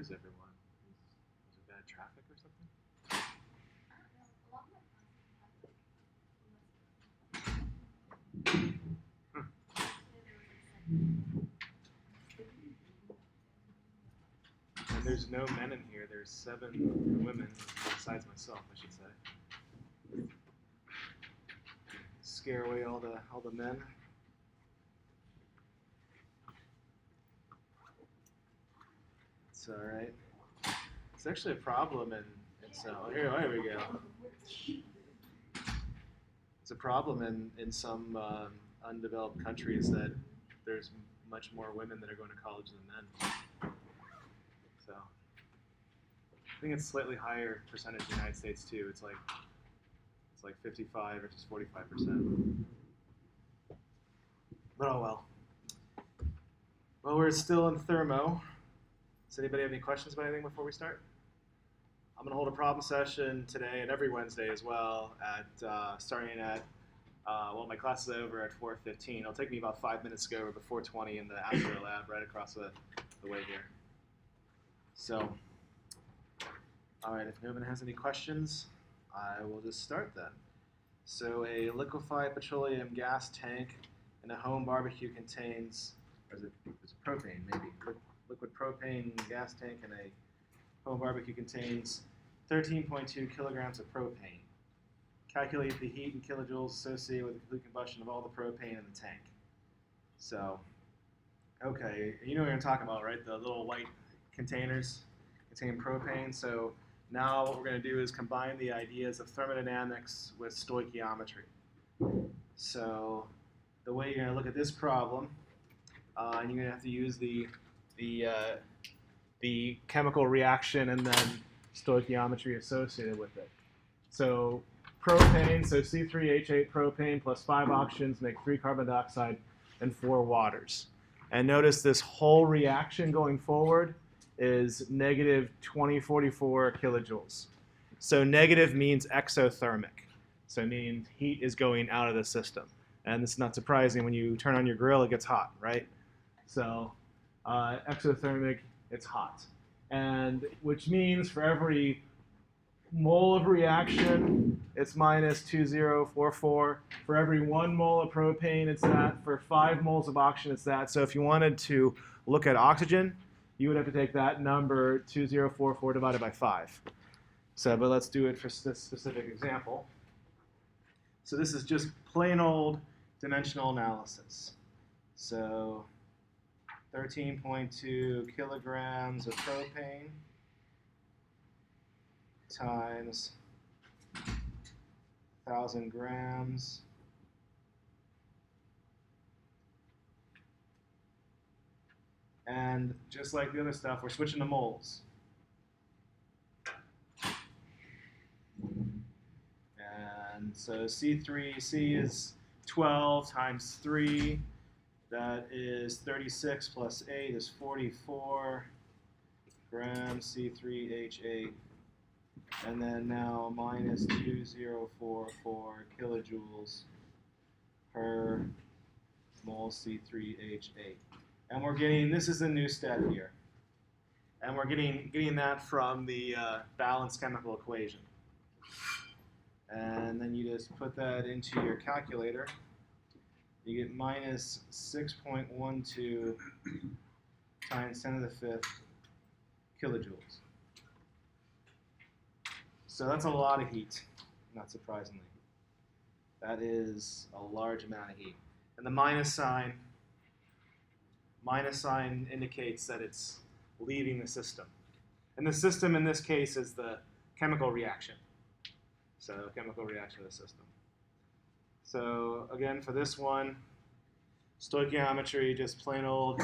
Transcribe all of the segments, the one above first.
is everyone? Is it bad traffic or something? And there's no men in here. There's 7 women, besides myself, I should say. Scare away all the men. It's all right. It's actually a problem in some. Here we go. It's a problem in some undeveloped countries that there's much more women that are going to college than men. So I think it's slightly higher percentage in the United States too. It's like 55 versus 45%. But oh well. Well, we're still in thermo. Does anybody have any questions about anything before we start? I'm going to hold a problem session today and every Wednesday as well at starting at, well, my class is over at 4:15. It'll take me about 5 minutes to go over before 4:20 in the Astro Lab right across the way here. So, all right, if no one has any questions, I will just start then. So a liquefied petroleum gas tank in a home barbecue contains, or is it propane maybe? Liquid propane gas tank in a home barbecue contains 13.2 kilograms of propane. Calculate the heat in kilojoules associated with the complete combustion of all the propane in the tank. So, okay, you know what I'm talking about, right? The little white containers containing propane. So now what we're going to do is combine the ideas of thermodynamics with stoichiometry. So the way you're going to look at this problem, and you're going to have to use the chemical reaction and then stoichiometry associated with it. So propane, so C3H8 propane plus 5 oxygens make 3 carbon dioxide and 4 waters. And notice this whole reaction going forward is negative 2044 kilojoules. So negative means exothermic. So it means heat is going out of the system. And this is not surprising. When you turn on your grill, it gets hot, right? So exothermic, it's hot. And which means for every mole of reaction, it's minus 2044. For every 1 mole of propane, it's that. For 5 moles of oxygen, it's that. So if you wanted to look at oxygen, you would have to take that number, 2044, divided by 5. So, but let's do it for this specific example. So this is just plain old dimensional analysis. So 13.2 kilograms of propane times 1,000 grams and just like the other stuff, we're switching to moles. And so C is 12 times 3. That is 36 plus 8 is 44 grams C3H8. And then now minus 2044 kilojoules per mole C3H8. And we're getting, this is a new step here. And we're getting that from the balanced chemical equation. And then you just put that into your calculator. You get minus 6.12 times 10 to the 5th kilojoules. So that's a lot of heat, not surprisingly. That is a large amount of heat. And the minus sign indicates that it's leaving the system. And the system in this case is the chemical reaction. So chemical reaction of the system. So again, for this one, stoichiometry, just plain old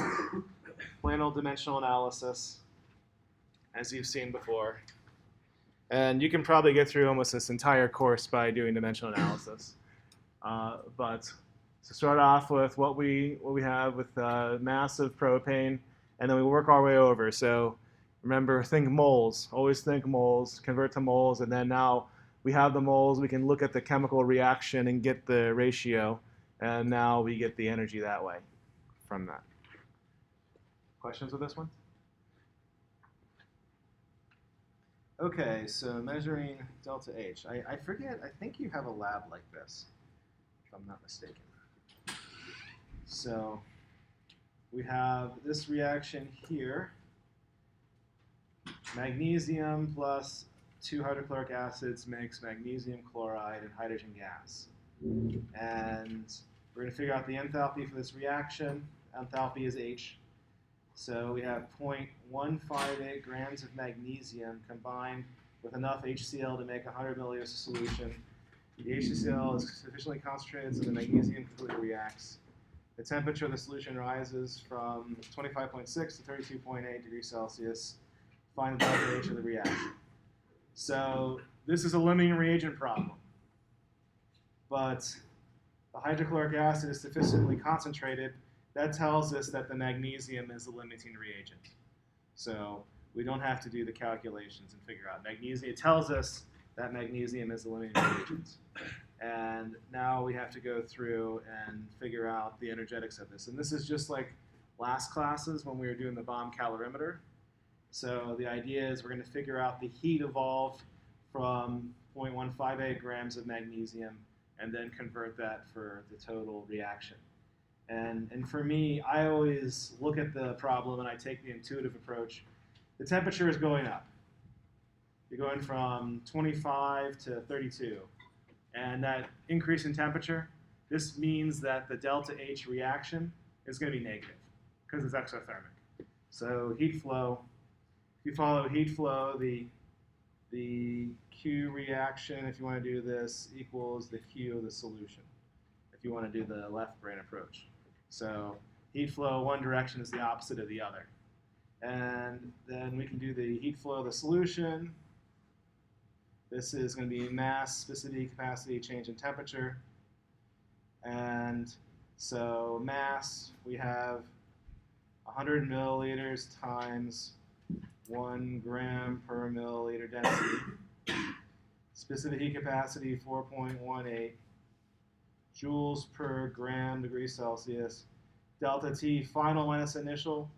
dimensional analysis, as you've seen before. And you can probably get through almost this entire course by doing dimensional analysis. But to start off with what we have with mass of propane, and then we work our way over. So remember, think moles. Always think moles, convert to moles, and then now we have the moles. We can look at the chemical reaction and get the ratio, and now we get the energy that way from that. Questions with this one? Okay, so measuring delta H. I forget, I think you have a lab like this, if I'm not mistaken. So we have this reaction here. Magnesium plus 2 hydrochloric acids makes magnesium chloride and hydrogen gas. And we're going to figure out the enthalpy for this reaction. Enthalpy is H. So we have 0.158 grams of magnesium combined with enough HCl to make 100 milliliters of solution. The HCl is sufficiently concentrated so the magnesium completely reacts. The temperature of the solution rises from 25.6 to 32.8 degrees Celsius. Find the delta H of the reaction. So this is a limiting reagent problem. But the hydrochloric acid is sufficiently concentrated. That tells us that the magnesium is a limiting reagent. So we don't have to do the calculations and figure out magnesium. It tells us that magnesium is a limiting reagent. And now we have to go through and figure out the energetics of this. And this is just like last classes when we were doing the bomb calorimeter. So the idea is we're going to figure out the heat evolved from 0.158 grams of magnesium and then convert that for the total reaction. And for me, I always look at the problem and I take the intuitive approach. The temperature is going up. You're going from 25 to 32. And that increase in temperature, this means that the delta H reaction is going to be negative because it's exothermic. So heat flow, if you follow heat flow, the Q reaction, if you want to do this, equals the Q of the solution, if you want to do the left brain approach. So heat flow, one direction is the opposite of the other. And then we can do the heat flow of the solution. This is going to be mass, specific capacity, change in temperature. And so mass, we have 100 milliliters times 1 gram per milliliter density. Specific heat capacity, 4.18 joules per gram degree Celsius. Delta T, final minus initial,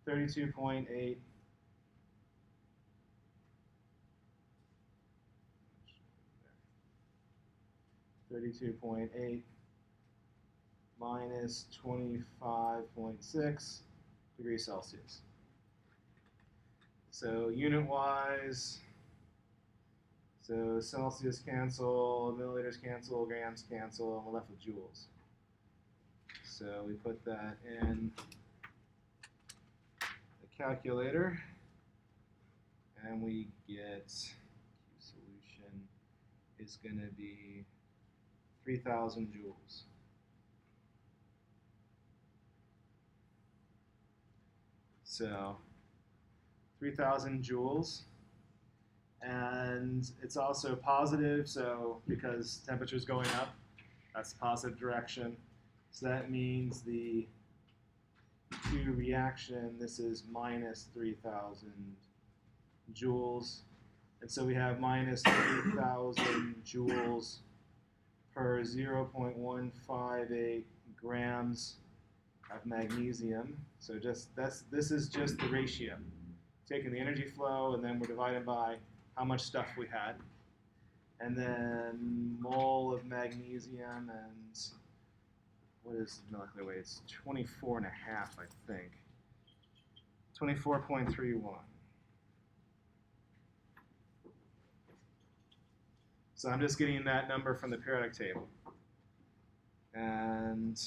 32.8. 32.8 minus 25.6 degrees Celsius. So unit-wise, so Celsius cancel, milliliters cancel, grams cancel, and we're left with joules. So we put that in the calculator, and we get solution is going to be 3,000 joules. So 3,000 joules. And it's also positive, so because temperature is going up, that's the positive direction. So that means the Q reaction, this is minus 3,000 joules. And so we have minus 3,000 joules per 0.158 grams of magnesium. So this is just the ratio. Taking the energy flow, and then we're dividing by how much stuff we had. And then mole of magnesium, and what is the molecular weight? It's 24.5, I think. 24.31. So I'm just getting that number from the periodic table. And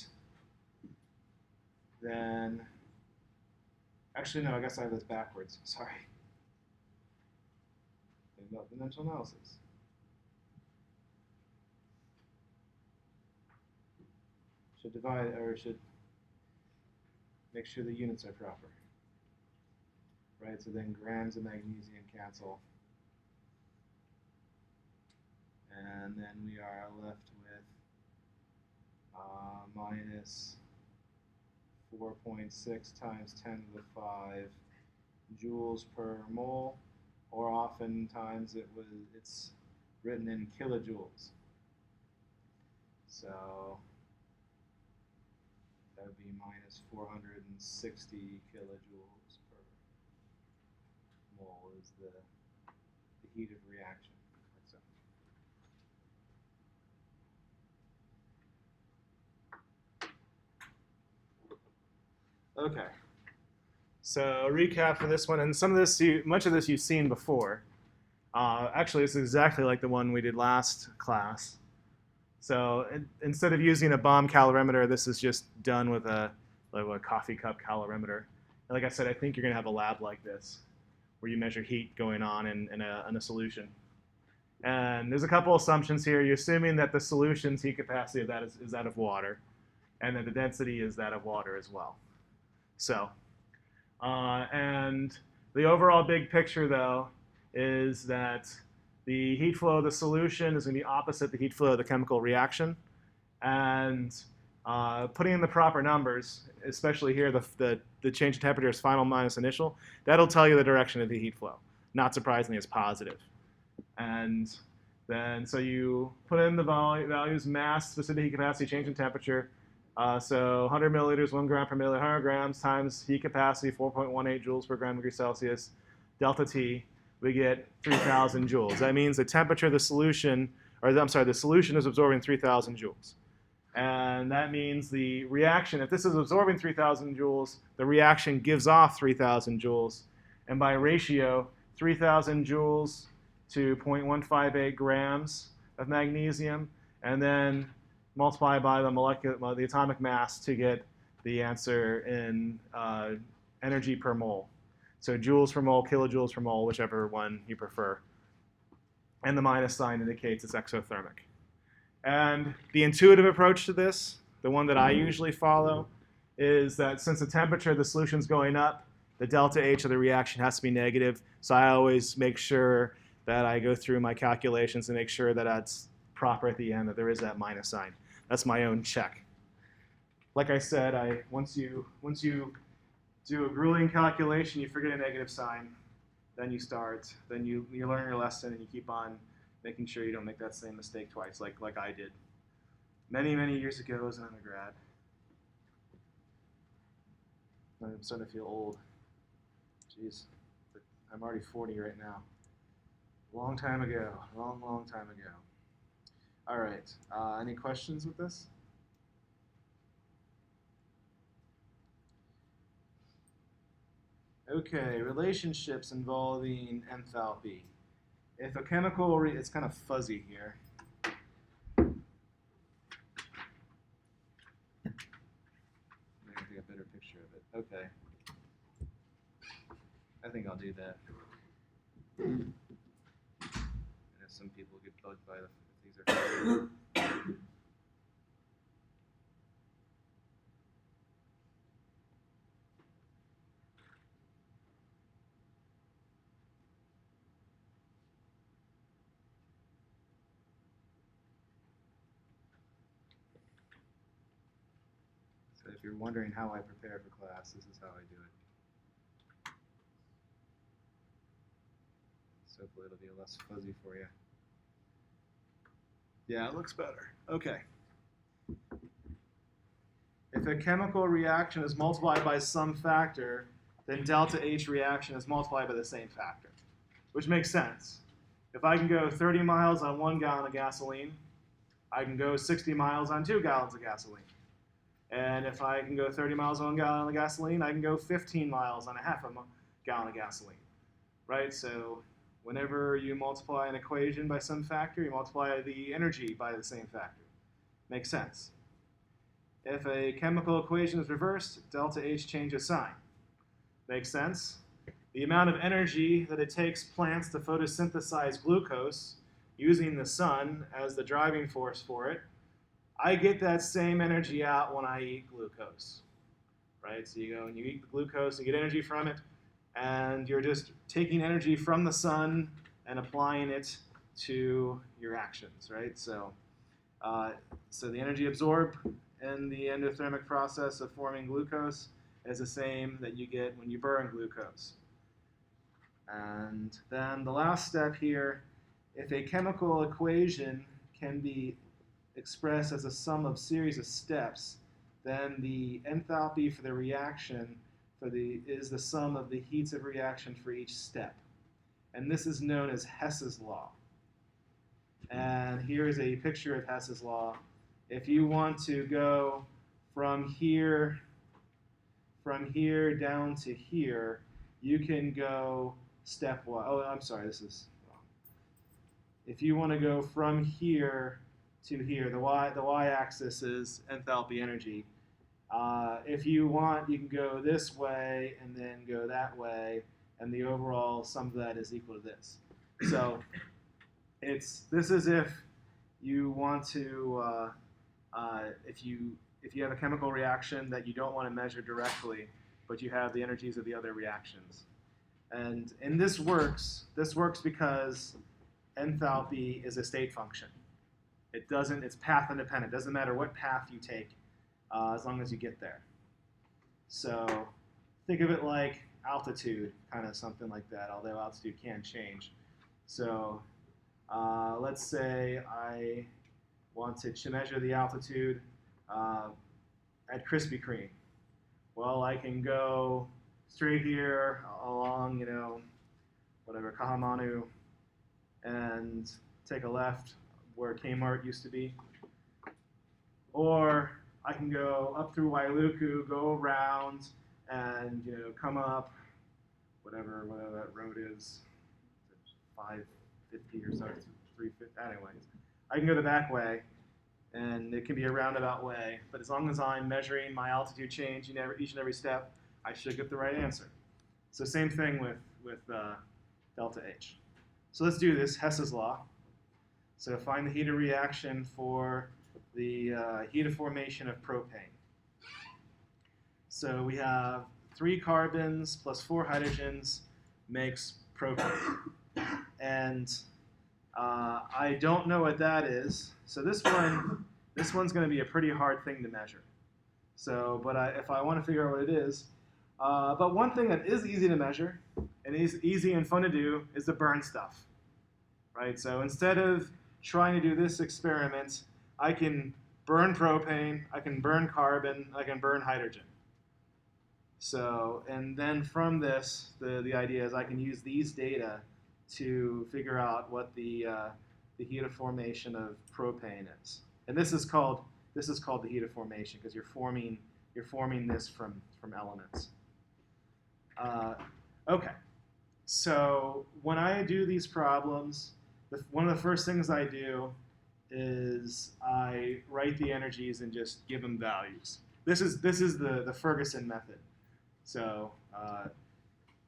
then, actually no, I guess I have this backwards, sorry. About dimensional analysis. Should divide, or should make sure the units are proper. Right, so then grams of magnesium cancel. And then we are left with minus 4.6 times 10 to the 5 joules per mole, or oftentimes it's written in kilojoules. So that would be minus 460 kilojoules per mole is the heat of reaction. Okay. So recap for this one, and some of this, much of this you've seen before. Actually, it's exactly like the one we did last class. So instead of using a bomb calorimeter, this is just done with a coffee cup calorimeter. And like I said, I think you're going to have a lab like this, where you measure heat going on in a solution. And there's a couple assumptions here. You're assuming that the solution's heat capacity of that is that of water, and that the density is that of water as well. So, and the overall big picture, though, is that the heat flow of the solution is going to be opposite the heat flow of the chemical reaction. And putting in the proper numbers, especially here, the change in temperature is final minus initial, that'll tell you the direction of the heat flow. Not surprisingly, it's positive. And then, so you put in the values, mass, specific heat capacity, change in temperature. So 100 milliliters, 1 gram per milliliter, 100 grams times heat capacity, 4.18 joules per gram degree Celsius, delta T, we get 3,000 joules. That means the temperature of the solution, the solution is absorbing 3,000 joules. And that means the reaction, if this is absorbing 3,000 joules, the reaction gives off 3,000 joules. And by ratio, 3,000 joules to 0.158 grams of magnesium, and then multiply by the atomic mass to get the answer in energy per mole. So joules per mole, kilojoules per mole, whichever one you prefer. And the minus sign indicates it's exothermic. And the intuitive approach to this, the one that I usually follow, is that since the temperature of the solution is going up, the delta H of the reaction has to be negative. So I always make sure that I go through my calculations and make sure that that's proper at the end, that there is that minus sign. That's my own check. Like I said, once you do a grueling calculation, you forget a negative sign, then you learn your lesson, and you keep on making sure you don't make that same mistake twice, like I did many, many years ago as an undergrad. I'm starting to feel old. Jeez, I'm already 40 right now. Long time ago, long time ago. All right, any questions with this? Okay, relationships involving enthalpy. If a chemical, it's kind of fuzzy here. Maybe I'll take a better picture of it. Okay. I think I'll do that. I know some people get bugged by if these are fuzzy. So if you're wondering how I prepare for class, this is how I do it. So hopefully it'll be less fuzzy for you. Yeah, it looks better. Okay. If a chemical reaction is multiplied by some factor, then delta H reaction is multiplied by the same factor, which makes sense. If I can go 30 miles on 1 gallon of gasoline, I can go 60 miles on 2 gallons of gasoline. And if I can go 30 miles on 1 gallon of gasoline, I can go 15 miles on a half a gallon of gasoline, right? So whenever you multiply an equation by some factor, you multiply the energy by the same factor. Makes sense. If a chemical equation is reversed, delta H changes sign. Makes sense. The amount of energy that it takes plants to photosynthesize glucose using the sun as the driving force for it, I get that same energy out when I eat glucose, right? So you go and you eat the glucose, you get energy from it, and you're just taking energy from the sun and applying it to your actions, right? So the energy absorbed in the endothermic process of forming glucose is the same that you get when you burn glucose. And then the last step here, if a chemical equation can be expressed as a sum of series of steps, then the enthalpy for the reaction is the sum of the heats of reaction for each step. and this is known as Hess's law. And here is a picture of Hess's law. If you want to go from here down to here, you can go stepwise. Oh, I'm sorry, this is wrong. If you want to go from here to here, the y-axis is enthalpy energy. If you want, you can go this way and then go that way, and the overall sum of that is equal to this. So this is if you want to, if you have a chemical reaction that you don't want to measure directly, but you have the energies of the other reactions. And this works because enthalpy is a state function. It's path independent. It doesn't matter what path you take, as long as you get there. So think of it like altitude, kind of something like that, although altitude can change. So let's say I want to measure the altitude at Krispy Kreme. Well, I can go straight here along, whatever, Kahamanu, and take a left where Kmart used to be. Or I can go up through Wailuku, go around, and come up, whatever that road is, 550 or so, 350. Anyways, I can go the back way, and it can be a roundabout way. But as long as I'm measuring my altitude change each and every step, I should get the right answer. So same thing with delta H. So let's do this, Hess's law. So find the heat of reaction for the heat of formation of propane. So we have 3 carbons plus 4 hydrogens makes propane. And I don't know what that is. So this one's going to be a pretty hard thing to measure. So, but if I want to figure out what it is, but one thing that is easy to measure and is easy and fun to do is to burn stuff, right? So instead of trying to do this experiment, I can burn propane, I can burn carbon, I can burn hydrogen. So, and then from this, the idea is I can use these data to figure out what the heat of formation of propane is. And this is called the heat of formation because you're forming this from elements. Okay, so when I do these problems, one of the first things I do is I write the energies and just give them values. This is the Ferguson method. So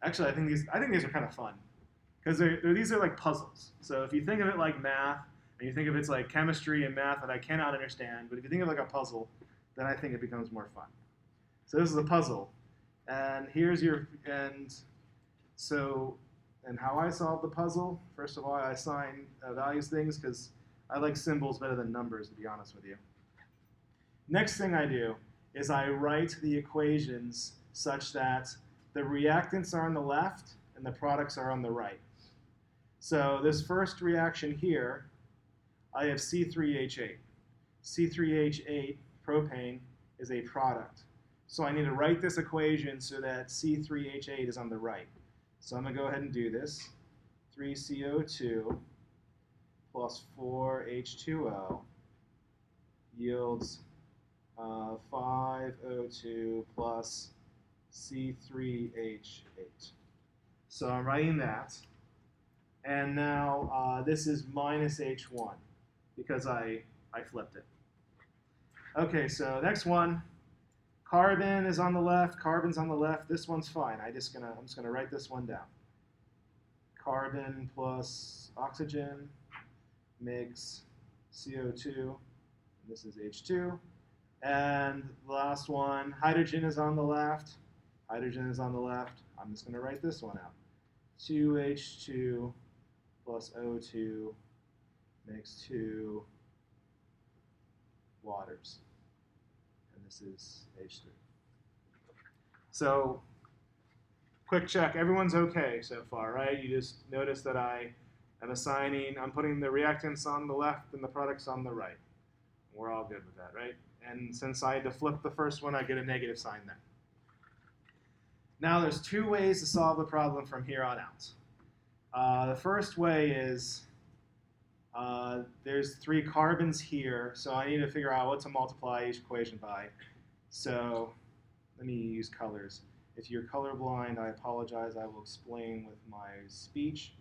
actually, I think these are kind of fun because these are like puzzles. So if you think of it like math, and you think of it's like chemistry and math that I cannot understand, but if you think of it like a puzzle, then I think it becomes more fun. So this is a puzzle, and and how I solve the puzzle. First of all, I assign values things because I like symbols better than numbers, to be honest with you. Next thing I do is I write the equations such that the reactants are on the left and the products are on the right. So this first reaction here, I have C3H8. C3H8, propane, is a product. So I need to write this equation so that C3H8 is on the right. So I'm going to go ahead and do this. 3CO2 plus 4H2O yields 5O2 plus C3H8. So I'm writing that. And now this is minus H1 because I flipped it. Okay, so next one. Carbon is on the left, carbon's on the left. This one's fine. I'm just gonna write this one down. Carbon plus oxygen makes CO2. And this is H2. And the last one, hydrogen is on the left. Hydrogen is on the left. I'm just gonna write this one out. 2H2 plus O2 makes 2 waters. And this is H3. So, quick check. Everyone's okay so far, right? You just notice that I'm putting the reactants on the left and the products on the right. We're all good with that, right? And since I had to flip the first one, I get a negative sign there. Now there's 2 ways to solve the problem from here on out. The first way is there's 3 carbons here, so I need to figure out what to multiply each equation by. So let me use colors. If you're colorblind, I apologize. I will explain with my speech.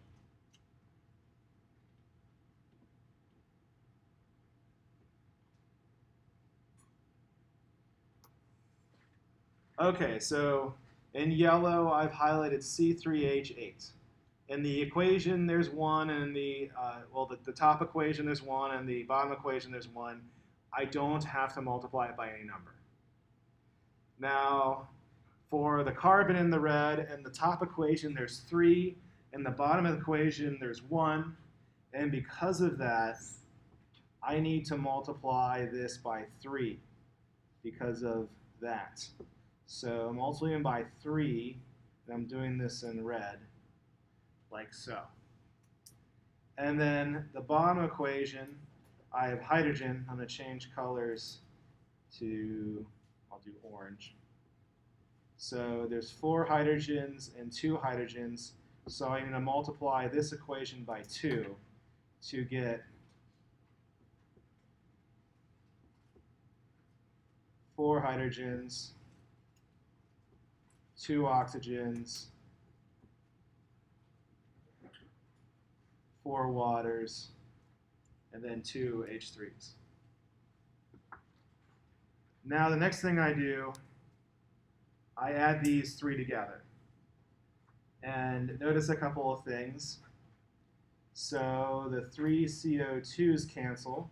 Okay, so in yellow, I've highlighted C3H8. In the equation, there's 1, and in the, the top equation, there's 1, and the bottom equation, there's 1. I don't have to multiply it by any number. Now, for the carbon in the red, in the top equation, there's 3. In the bottom of the equation, there's 1. And because of that, I need to multiply this by 3 because of that. So I'm multiplying by 3, and I'm doing this in red, like so. And then the bottom equation, I have hydrogen. I'm going to change colors to, I'll do orange. So there's 4 hydrogens and 2 hydrogens. So I'm going to multiply this equation by 2 to get 4 hydrogens, 2 oxygens, 4 waters, and then 2 H3s. Now the next thing I do, I add these 3 together. And notice a couple of things. So the 3 CO2s cancel.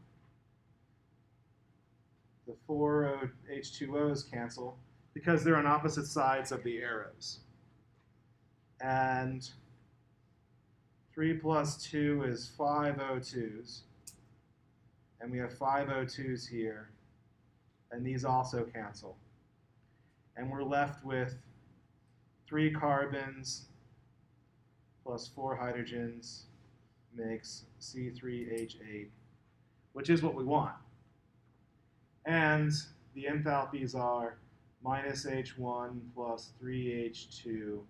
The 4 H2Os cancel because they're on opposite sides of the arrows. And 3 plus 2 is 5 O2s. And we have 5 O2s here. And these also cancel. And we're left with 3 carbons plus 4 hydrogens makes C3H8, which is what we want. And the enthalpies are minus H1 plus 3H2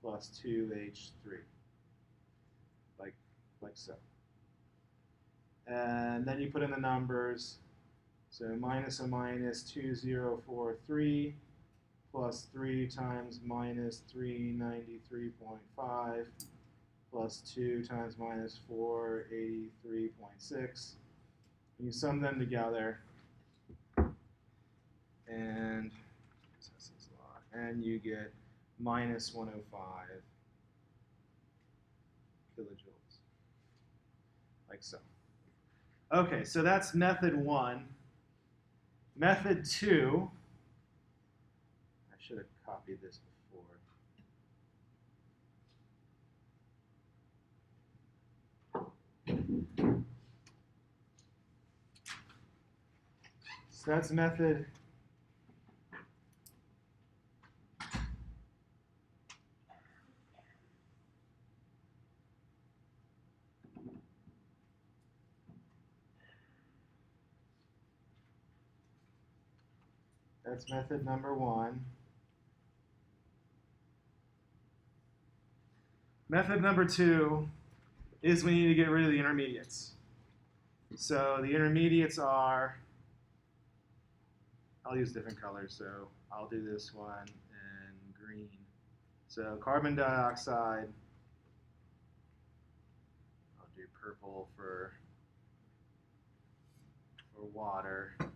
plus 2H3, like so. And then you put in the numbers. So minus a minus 2043 plus 3 times minus 393.5 plus 2 times minus 483.6. You sum them together, and you get minus 105 kilojoules, like so. Okay, so that's method 1. Method 2, I should have copied this before. So that's method number 1. Method number 2 is we need to get rid of the intermediates. So the intermediates are, I'll use different colors, so I'll do this one in green. So carbon dioxide, I'll do purple for water. And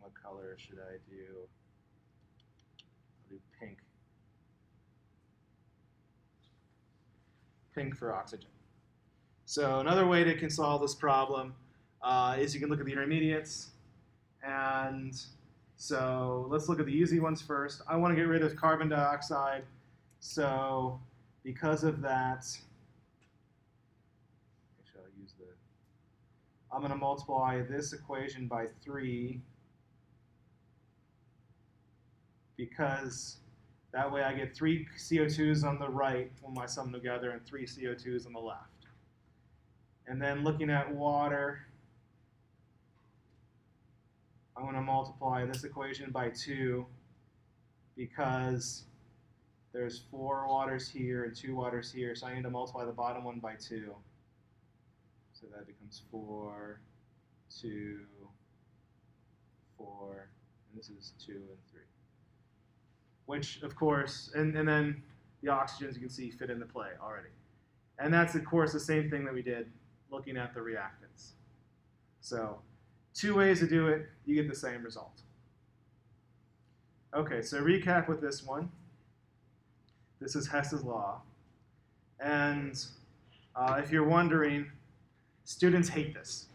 what color should I do? I'll do pink. Pink for oxygen. So another way to solve this problem is you can look at the intermediates. And so let's look at the easy ones first. I want to get rid of carbon dioxide. So because of that, actually I'll use I'm going to multiply this equation by 3 because that way I get 3 CO2s on the right when I sum them together and 3 CO2s on the left. And then looking at water, I'm going to multiply this equation by 2 because There's 4 waters here and 2 waters here, so I need to multiply the bottom one by 2. So that becomes 4, 2, 4, and this is 2 and 3. Which, of course, and then the oxygens you can see fit into play already. And that's, of course, the same thing that we did looking at the reactants. So 2 ways to do it, you get the same result. Okay, so recap with this one. This is Hess's law. And if you're wondering, students hate this.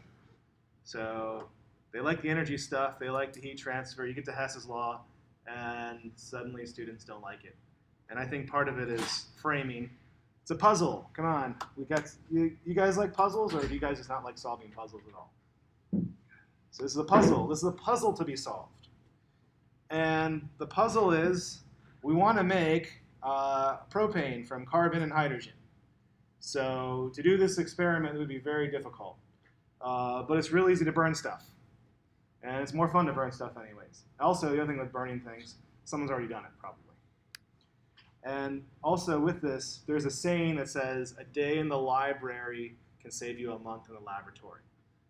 So they like the energy stuff, they like the heat transfer, you get to Hess's law, and suddenly students don't like it. And I think part of it is framing. It's a puzzle, come on. You guys like puzzles, or do you guys just not like solving puzzles at all? So this is a puzzle. This is a puzzle to be solved. And the puzzle is, we want to make propane from carbon and hydrogen. So to do this experiment would be very difficult. But it's real easy to burn stuff. And it's more fun to burn stuff anyways. Also, the other thing with burning things, someone's already done it, probably. And also with this, there's a saying that says, a day in the library can save you a month in the laboratory.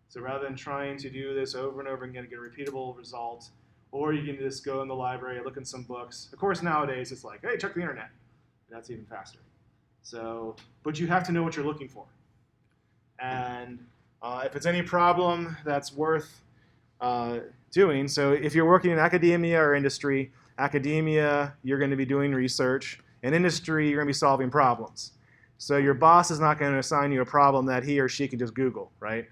So rather than trying to do this over and over again to get a repeatable result, or you can just go in the library, look in some books. Of course, nowadays it's like, hey, check the internet. That's even faster. So, but you have to know what you're looking for. And if it's any problem that's worth doing, so if you're working in academia or industry, academia, you're going to be doing research. In industry, you're going to be solving problems. So your boss is not going to assign you a problem that he or she can just Google, right?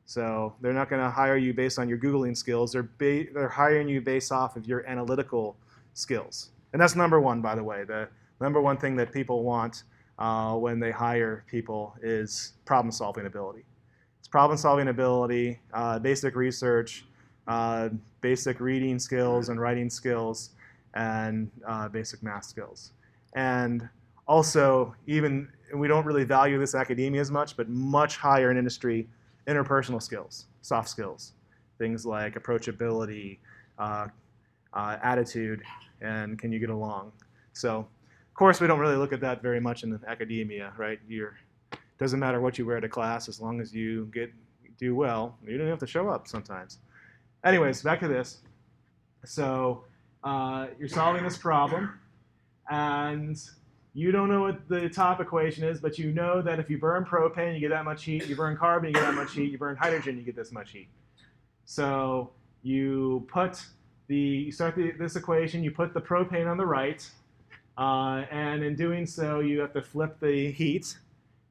So they're not going to hire you based on your Googling skills. They're hiring you based off of your analytical skills. And that's number one, by the way. The number one thing that people want when they hire people is problem-solving ability. It's problem-solving ability, basic research, basic reading skills and writing skills, and basic math skills. And also, even we don't really value this in academia as much, but much higher in industry, interpersonal skills, soft skills, things like approachability, attitude, and can you get along. So, of course, we don't really look at that very much in academia, right? Doesn't matter what you wear to class as long as you do well. You don't have to show up sometimes. Anyways, back to this. So you're solving this problem, and you don't know what the top equation is, but you know that if you burn propane, you get that much heat. You burn carbon, you get that much heat. You burn hydrogen, you get this much heat. So you start this equation, you put the propane on the right, and in doing so, you have to flip the heat.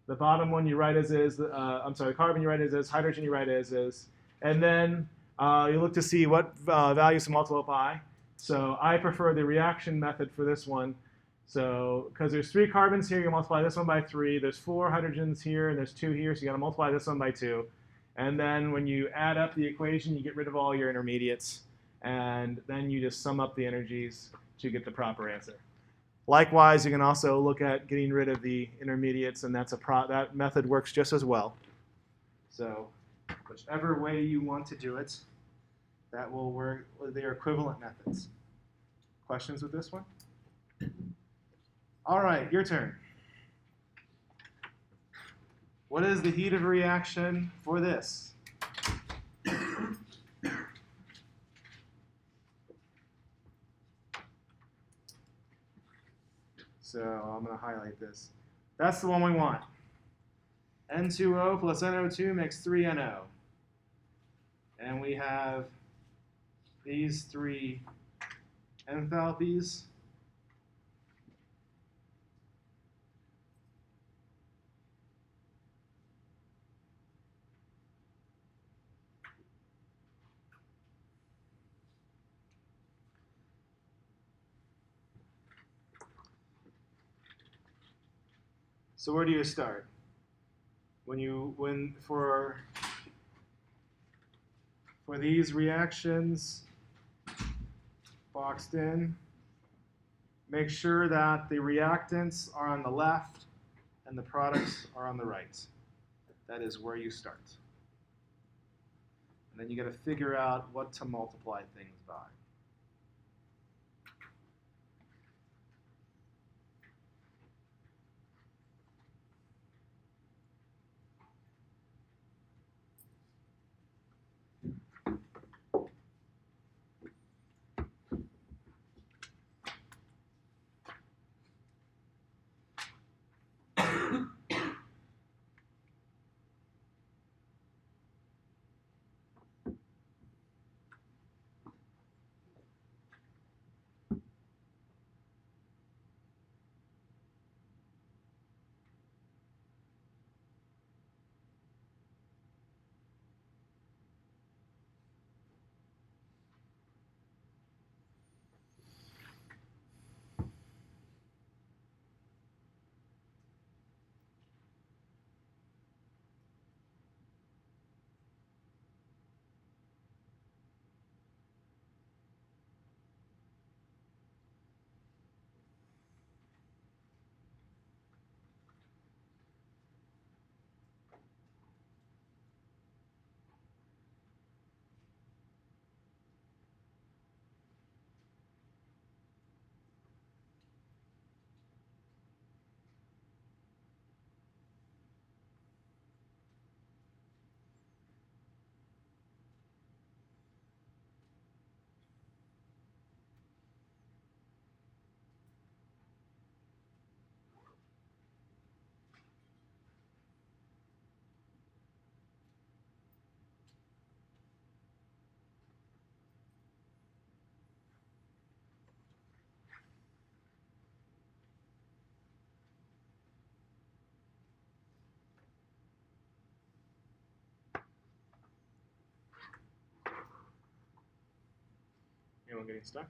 The bottom one you write as is, the carbon you write as is, hydrogen you write as is, and then you look to see what values to multiply. So I prefer the reaction method for this one. So, because there's 3 carbons here, you multiply this one by 3. There's 4 hydrogens here, and there's 2 here, so you got to multiply this one by 2. And then when you add up the equation, you get rid of all your intermediates, and then you just sum up the energies to get the proper answer. Likewise, you can also look at getting rid of the intermediates, and that method works just as well. So, whichever way you want to do it, that will work. They are equivalent methods. Questions with this one? All right, your turn. What is the heat of reaction for this? So I'm going to highlight this. That's the one we want. N2O plus NO2 makes 3NO. And we have these 3 enthalpies. So where do you start? For these reactions boxed in, make sure that the reactants are on the left and the products are on the right. That is where you start. And then you got to figure out what to multiply things by. Anyone getting stuck?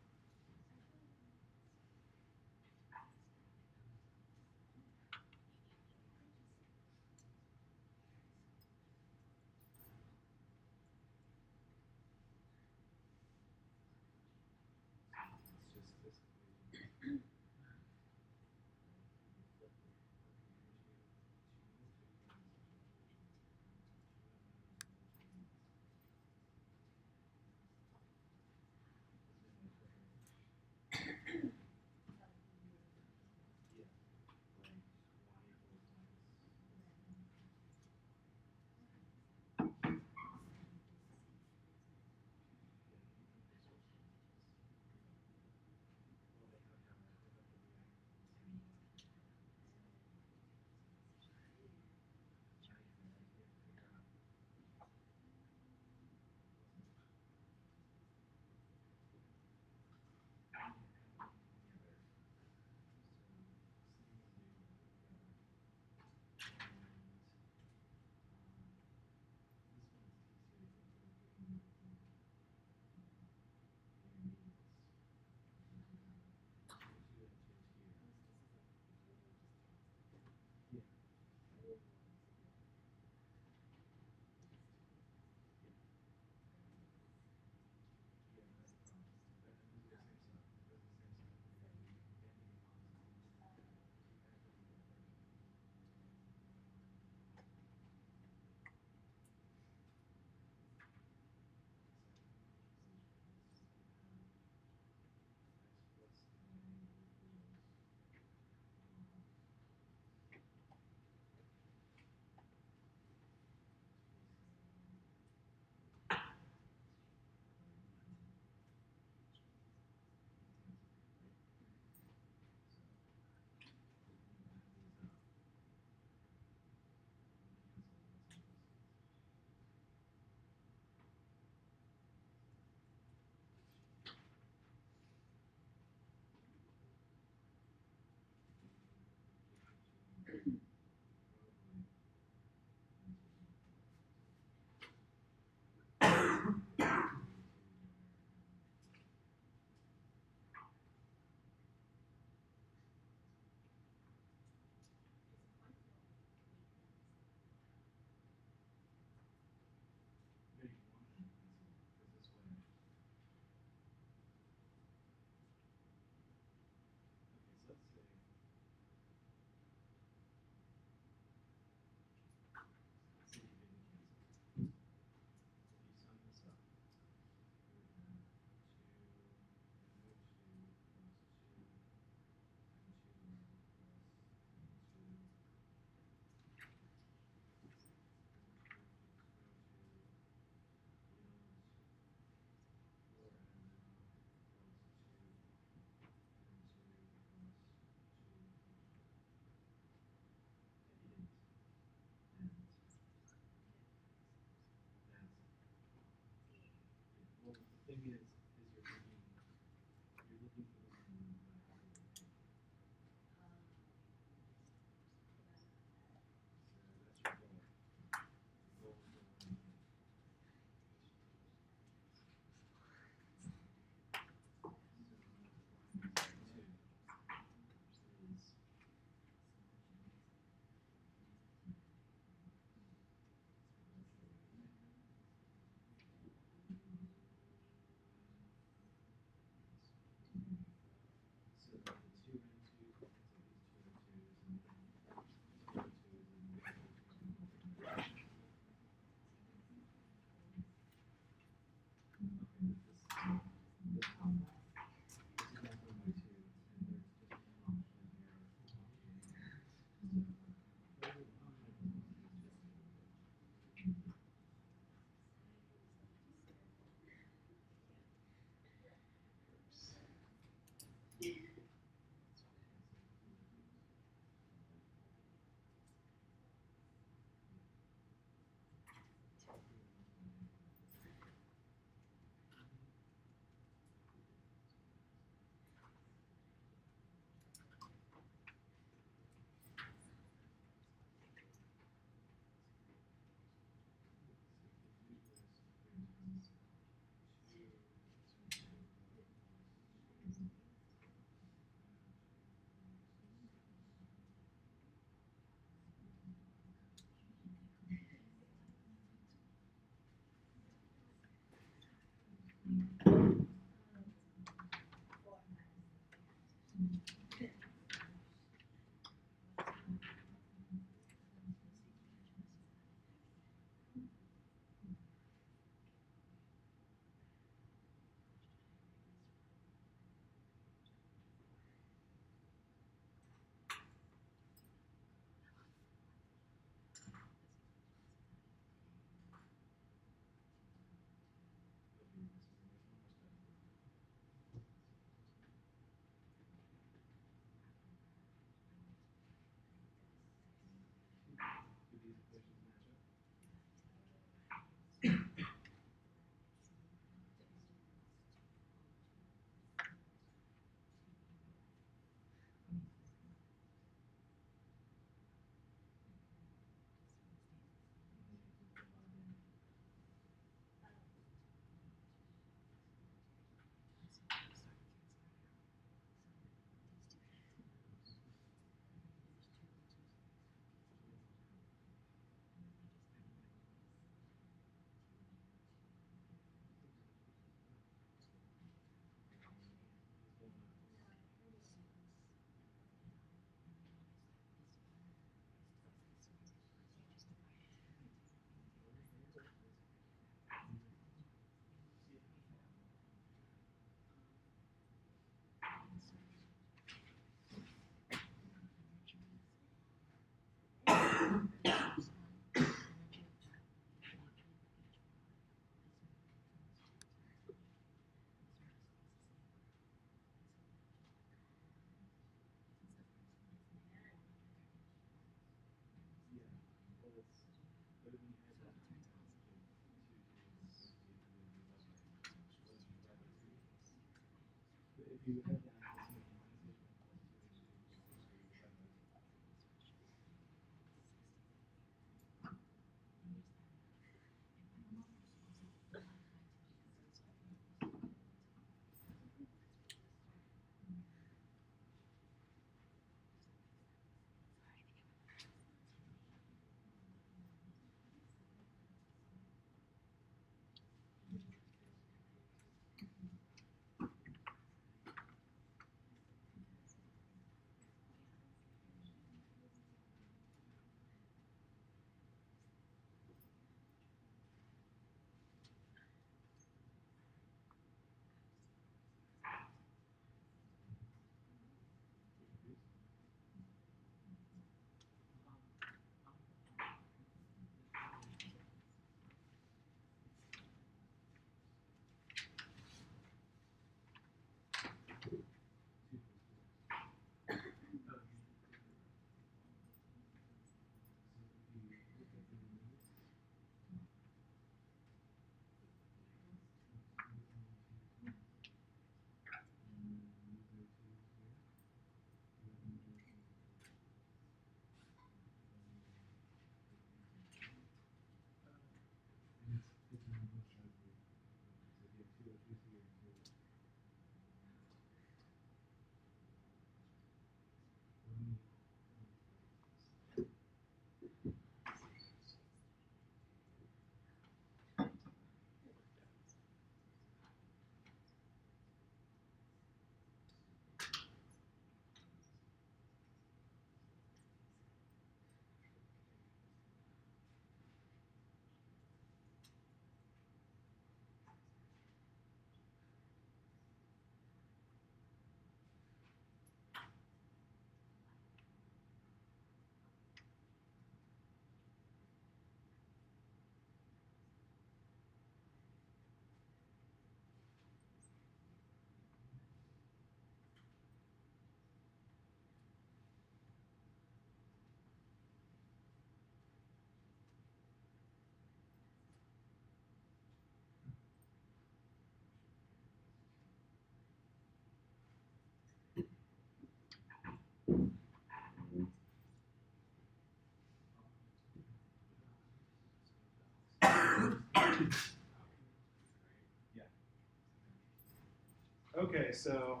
Okay, so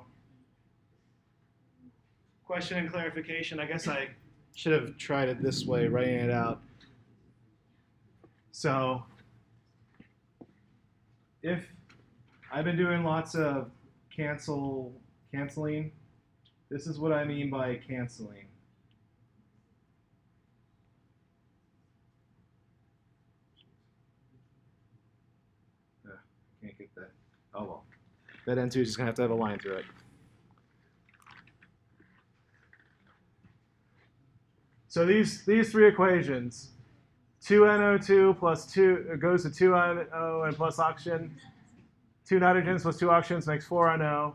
question and clarification. I guess I should have tried it this way, writing it out. So if I've been doing lots of canceling. This is what I mean by canceling. Can't get that. Oh well. That N2 is just going to have a line through it. So these three equations, 2NO2 plus 2 goes to 2NO and plus oxygen. 2 nitrogens plus 2 oxygens makes 4NO.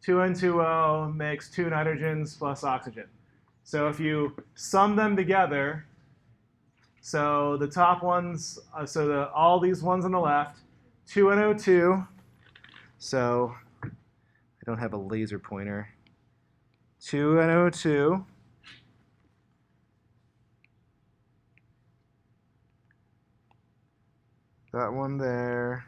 2N2O makes 2 nitrogens plus oxygen. So if you sum them together, so the top ones, all these ones on the left, 2NO2. So I don't have a laser pointer. 2NO2. That one there.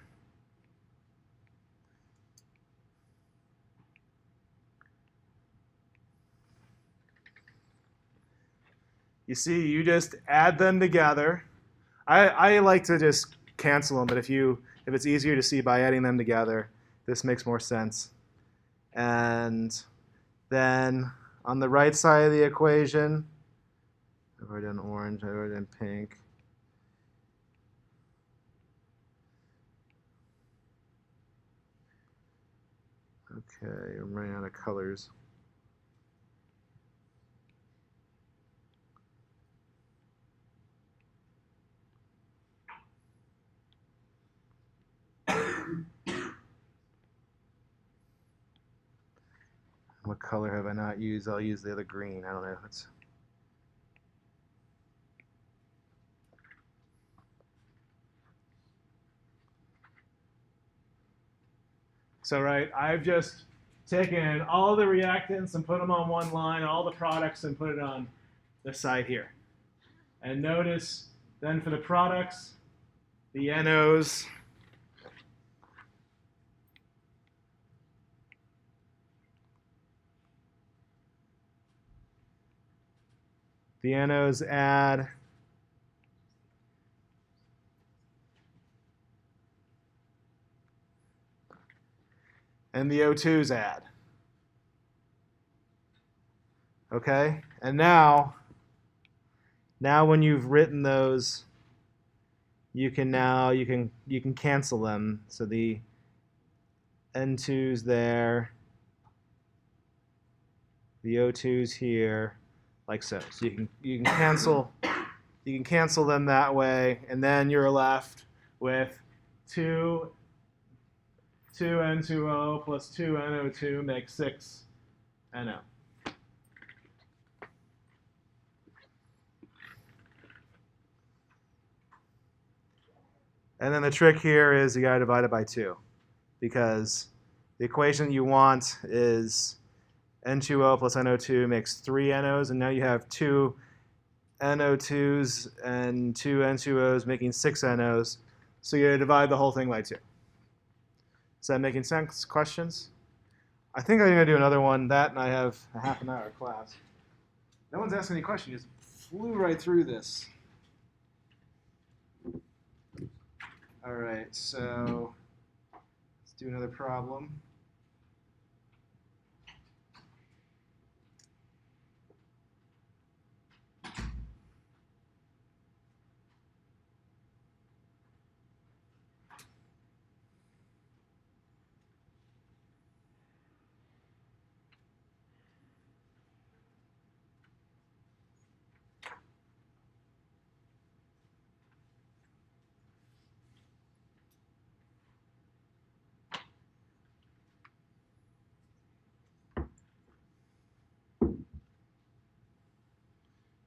You see, you just add them together. I like to just cancel them, but if it's easier to see by adding them together, this makes more sense. And then on the right side of the equation, I've already done orange, I've already done pink. Okay, I'm running out of colors. What color have I not used? I'll use the other green. I don't know. So right, I've just taken all the reactants and put them on one line, all the products and put it on this side here. And notice then for the products, the NOs, add and the O2s add. Okay? And now when you've written those, you can cancel them. So the N2's there, the O2's here, like so. So you can cancel them that way, and then you're left with 2N2O plus 2NO2 makes 6NO. And then the trick here is you got to divide it by 2, because the equation you want is N2O plus NO2 makes 3 NOs, and now you have 2 NO2s and 2 N2Os making 6 NOs. So you got to divide the whole thing by 2. Is that making sense? Questions? I think I'm going to do another one. That, and I have a half an hour class. No one's asking any questions. You just flew right through this. All right, so let's do another problem.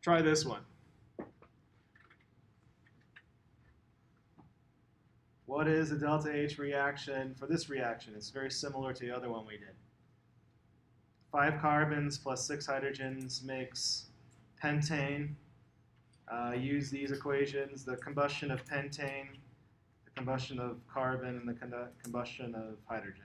Try this one. What is the delta H reaction for this reaction? It's very similar to the other one we did. 5 carbons plus 6 hydrogens makes pentane. Use these equations, the combustion of pentane, the combustion of carbon, and the combustion of hydrogen.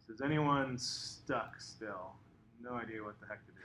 So is anyone stuck still? No idea what the heck to do.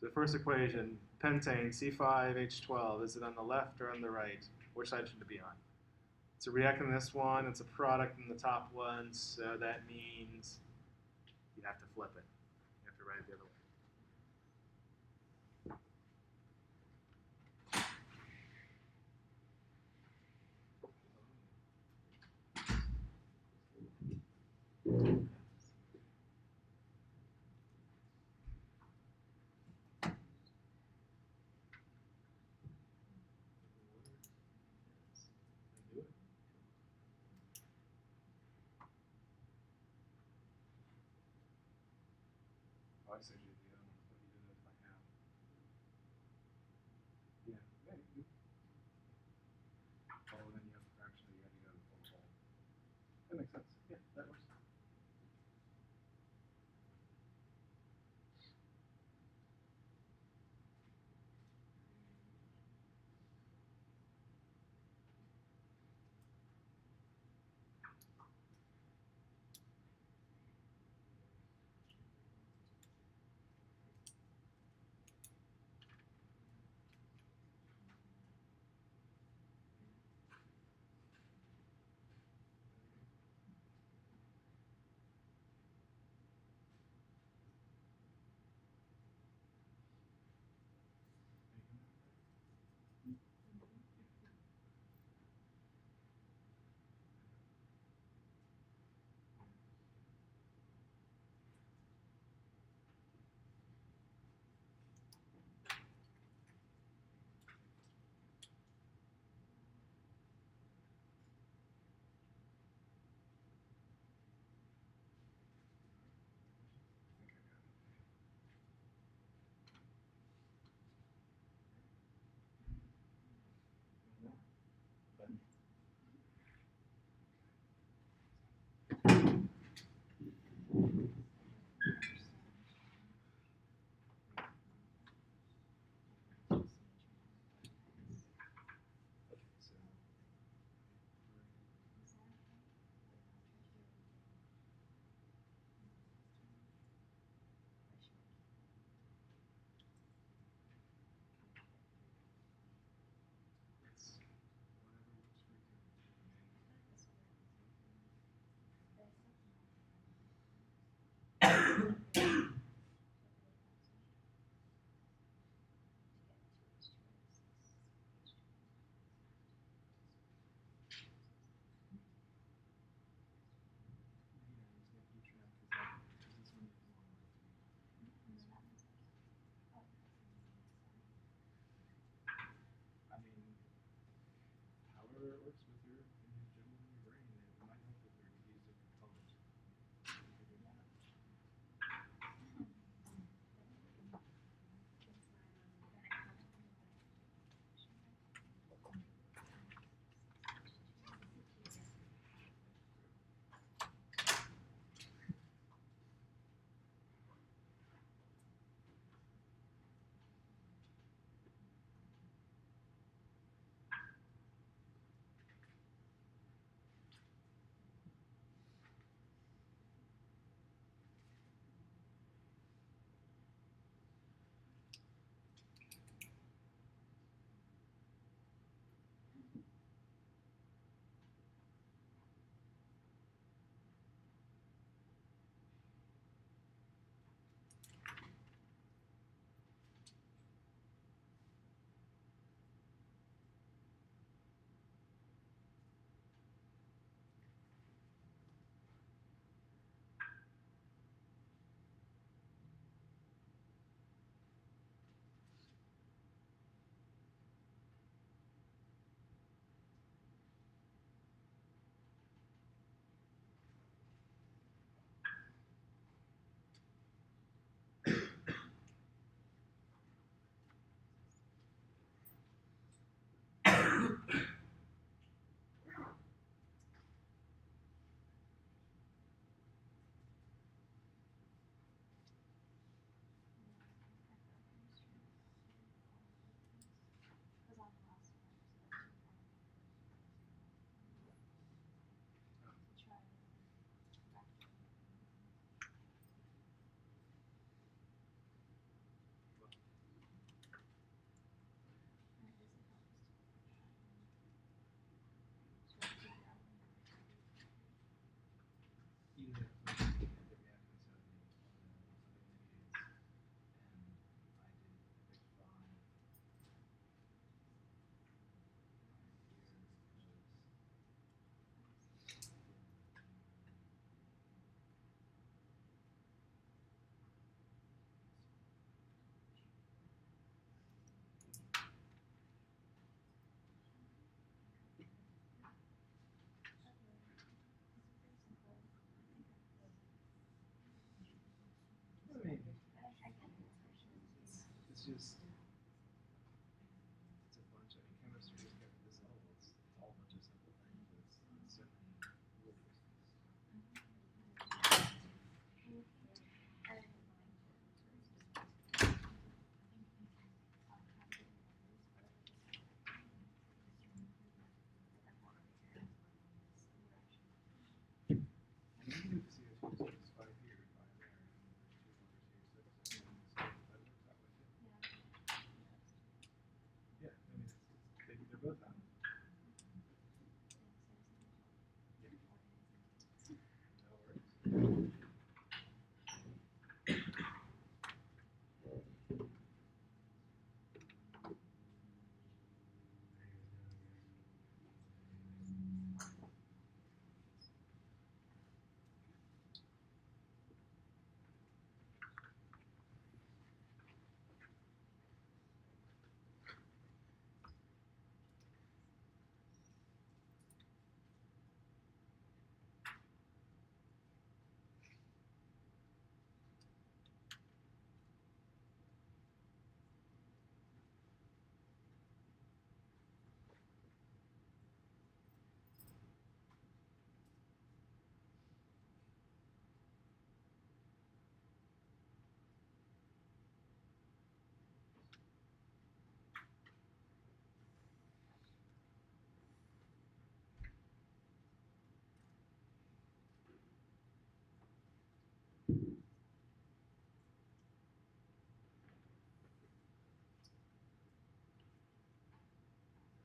So the first equation, pentane C5H12, is it on the left or on the right? Which side should it be on? It's a reactant in this one, it's a product in the top one, so that means you have to flip it. You have to write it the other way. Oh, I see what you did. I thought you did it by half. Yeah, maybe. Oh, then you have to actually you got to go to the full hole. That makes sense. Yeah, that works.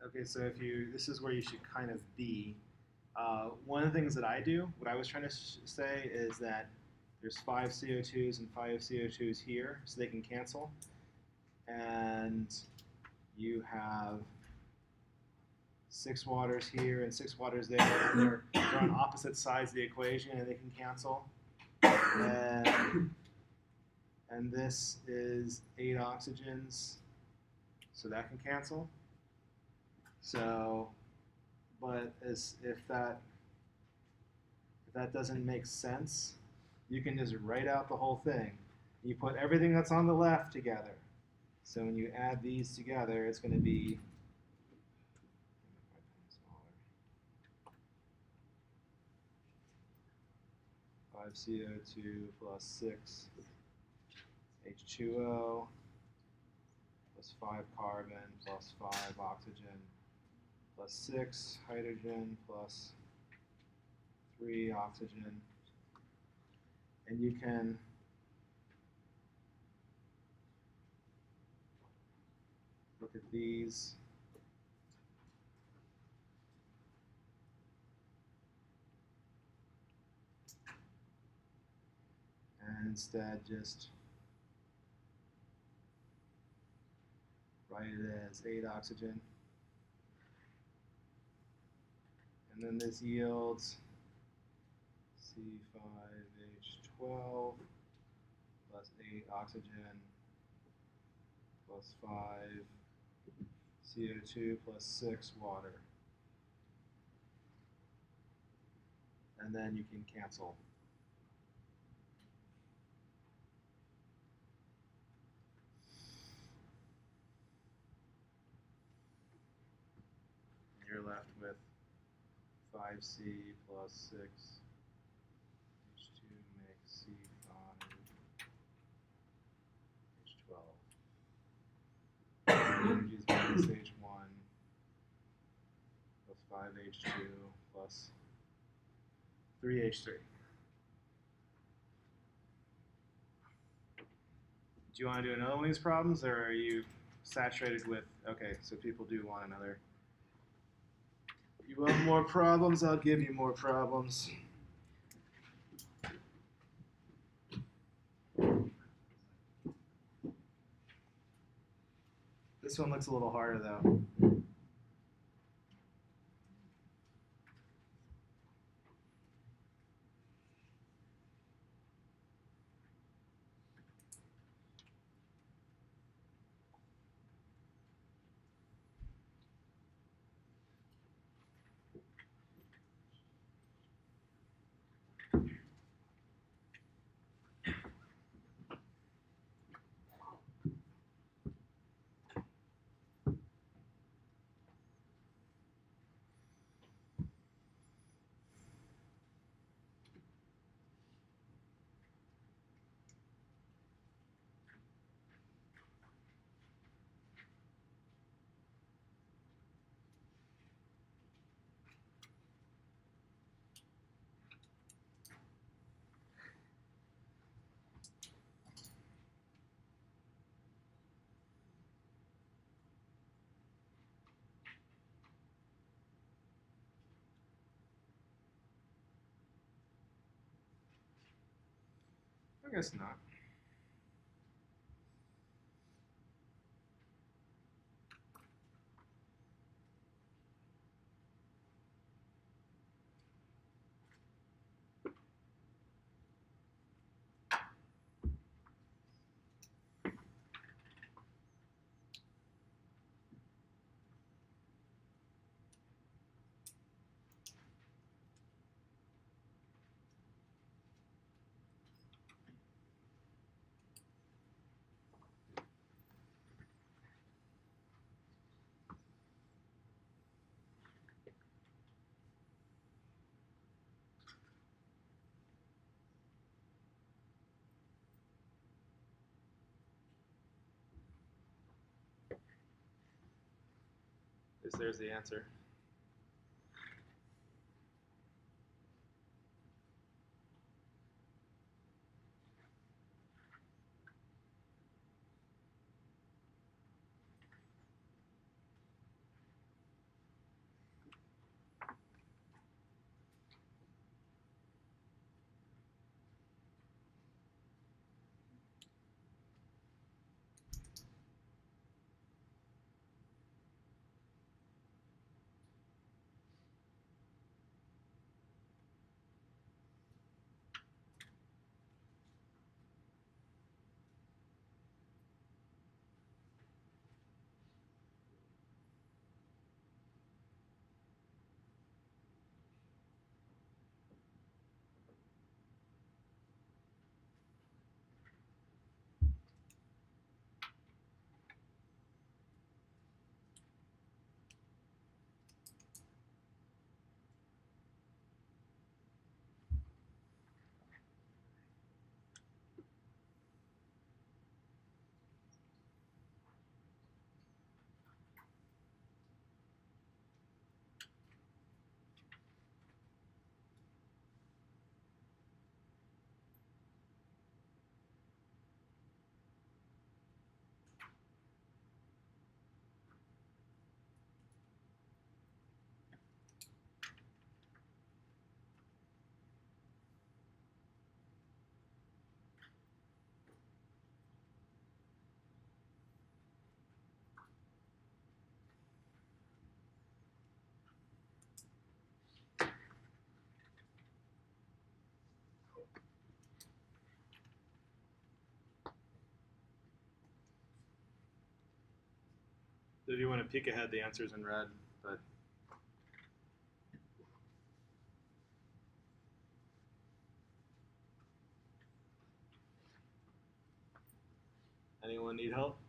Okay, so if you, this is where you should kind of be. One of the things that I do, what I was trying to say is that there's 5 CO2s and 5 CO2s here, so they can cancel. And you have 6 waters here and 6 waters there, and they're on opposite sides of the equation, and they can cancel. And this is 8 oxygens, so that can cancel. So, but if that doesn't make sense, you can just write out the whole thing. You put everything that's on the left together. So when you add these together, it's going to be 5 CO2 plus 6 H2O plus 5 carbon plus 5 oxygen plus 6 hydrogen plus 3 oxygen. And you can look at these. And instead just write it as 8 oxygen. And then this yields C5H12 plus 8 oxygen plus 5 CO2 plus 6 water. And then you can cancel. You're left with 5C plus 6 H2 makes C5H12. Energy is minus H1 plus 5H2 plus 3H3. Do you want to do another one of these problems, or are you saturated with, okay, so people do want another. You want more problems, I'll give you more problems. This one looks a little harder though. I guess not. There's the answer. If you want to peek ahead, the answer's in red, but anyone need help?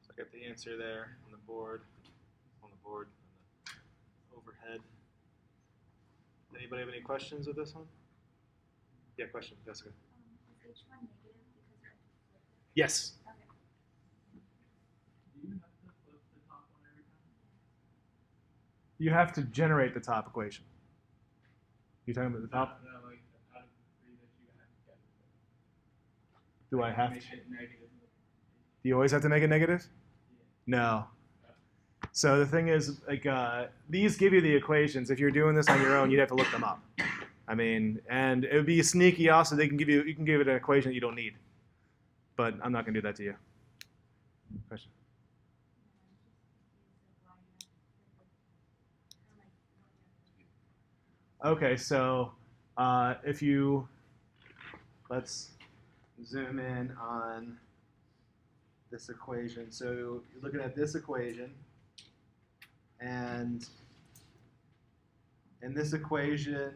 So I got the answer there on the board, on the overhead. Anybody have any questions with this one? Yeah, question, Jessica. Is H1 negative because you have to flip it? Yes. Okay. Do you have to flip the top one every time? You have to generate the top equation. You talking about the top? No, like out of the three that you have to get. Do I have Make to? it negative. Do you always have to make it negative? Yeah. No. So the thing is, like, these give you the equations. If you're doing this on your own, you'd have to look them up. I mean, and it would be sneaky also. You can give it an equation that you don't need. But I'm not going to do that to you. Question. Okay, so if you, let's zoom in on this equation. So you're looking at this equation. And in this equation,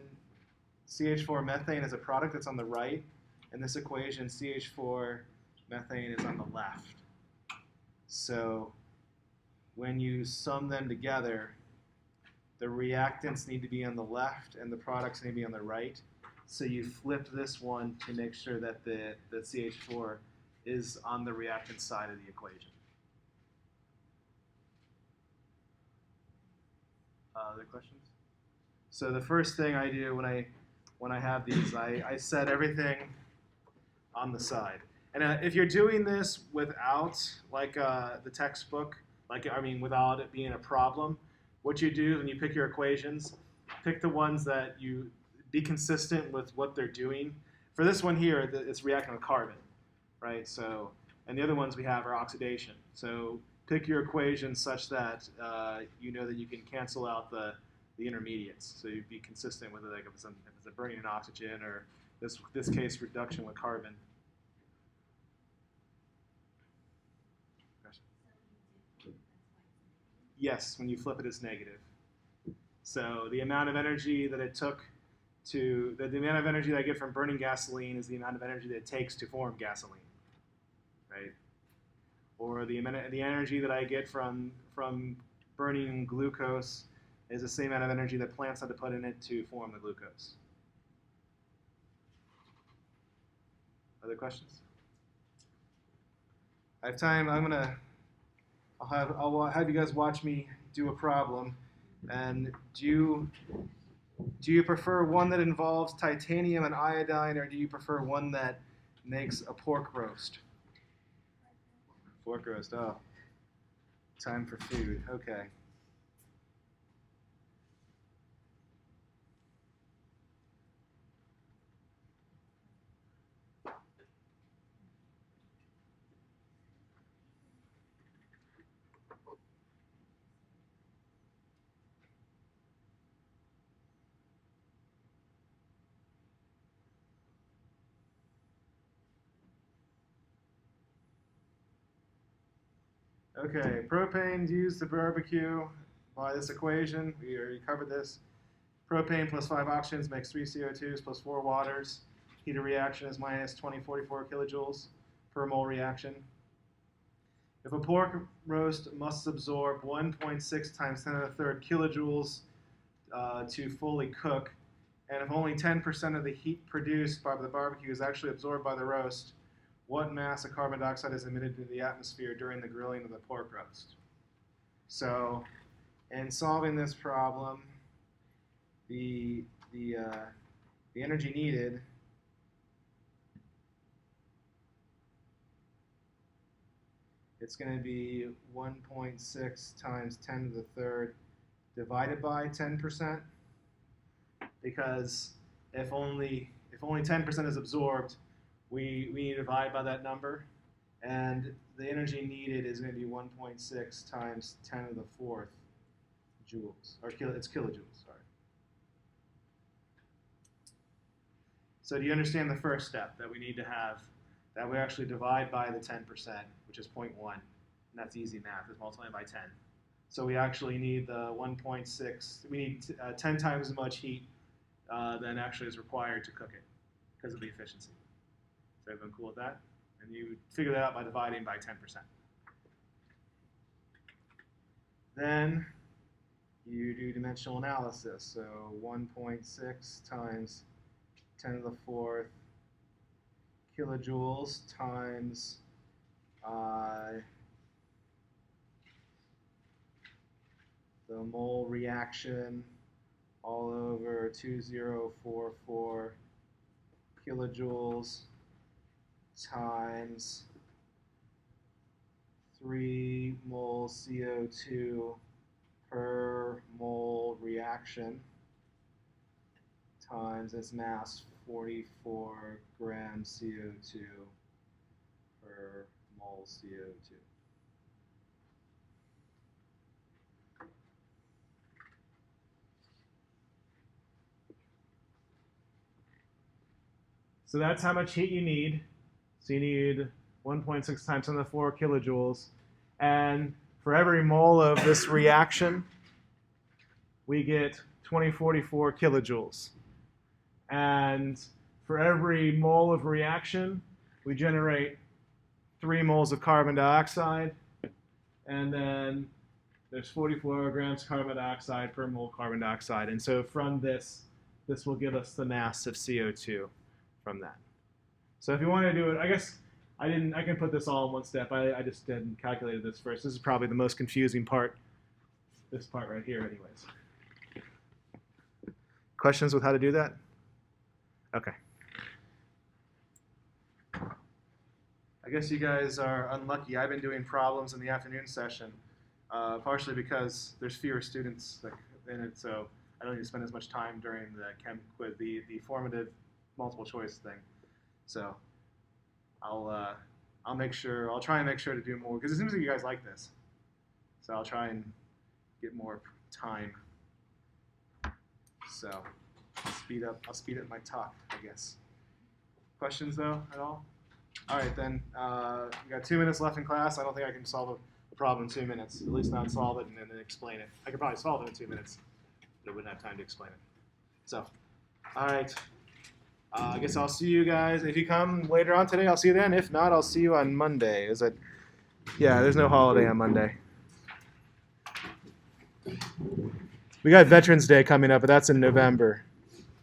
CH4 methane is a product that's on the right. In this equation, CH4 methane is on the left. So when you sum them together, the reactants need to be on the left and the products need to be on the right. So you flip this one to make sure that the CH4 is on the reactant side of the equation. Other questions? So the first thing I do when I have these, I set everything on the side. And if you're doing this without the textbook, without it being a problem, what you do when you pick your equations, pick the ones that you be consistent with what they're doing. For this one here, it's reacting with carbon, right? So, and the other ones we have are oxidation. So pick your equations such that you know that you can cancel out the intermediates. So you'd be consistent with it, like if it's a burning in oxygen, or this case reduction with carbon. Yes, when you flip it, it's negative. So the amount of energy that it took to, the amount of energy that I get from burning gasoline is the amount of energy that it takes to form gasoline, right? Or the energy that I get from burning glucose is the same amount of energy that plants had to put in it to form the glucose. Other questions? I have time. I'll have you guys watch me do a problem. And do you prefer one that involves titanium and iodine, or do you prefer one that makes a pork roast? Pork roast. Oh, time for food. Okay. Okay, propane used to barbecue by this equation. We already covered this. Propane plus 5 oxygens makes 3 CO2s plus 4 waters. Heat of reaction is minus 2044 kilojoules per mole reaction. If a pork roast must absorb 1.6 times 10 to the third kilojoules to fully cook, and if only 10% of the heat produced by the barbecue is actually absorbed by the roast, what mass of carbon dioxide is emitted into the atmosphere during the grilling of the pork roast? So, in solving this problem, the energy needed it's going to be 1.6 times 10 to the third divided by 10%, because if only 10% is absorbed, we need to divide by that number, and the energy needed is going to be 1.6 times 10 to the fourth joules, or it's kilojoules, sorry. So do you understand the first step that we need to have, that we actually divide by the 10%, which is 0.1, and that's easy math, it's multiplied by 10. So we actually need the 1.6, we need 10 times as much heat than actually is required to cook it because of the efficiency. Is everyone cool with that? And you figure that out by dividing by 10%. Then you do dimensional analysis. So 1.6 times 10 to the fourth kilojoules times the mole reaction all over 2044 kilojoules times 3 mole CO2 per mole reaction times its mass, 44 grams CO2 per mole CO2. So that's how much heat you need. So you need 1.6 times 10 to the 4 kilojoules. And for every mole of this reaction, we get 2044 kilojoules. And for every mole of reaction, we generate 3 moles of carbon dioxide, and then there's 44 grams carbon dioxide per mole carbon dioxide. And so from this will give us the mass of CO2 from that. So if you want to do it, I guess I can put this all in one step. I just didn't calculate this first. This is probably the most confusing part, this part right here anyways. Questions with how to do that? Okay. I guess you guys are unlucky. I've been doing problems in the afternoon session, partially because there's fewer students in it, so I don't need to spend as much time during the chem quiz, the formative multiple choice thing. So I'll try and make sure to do more, because it seems like you guys like this. So I'll try and get more time. So I'll speed up my talk, I guess. Questions though at all? All right, then we got 2 minutes left in class. I don't think I can solve a problem in 2 minutes. At least not solve it and then explain it. I could probably solve it in 2 minutes, but I wouldn't have time to explain it. So, all right. I guess I'll see you guys. If you come later on today, I'll see you then. If not, I'll see you on Monday. Yeah, there's no holiday on Monday. We got Veterans Day coming up, but that's in November.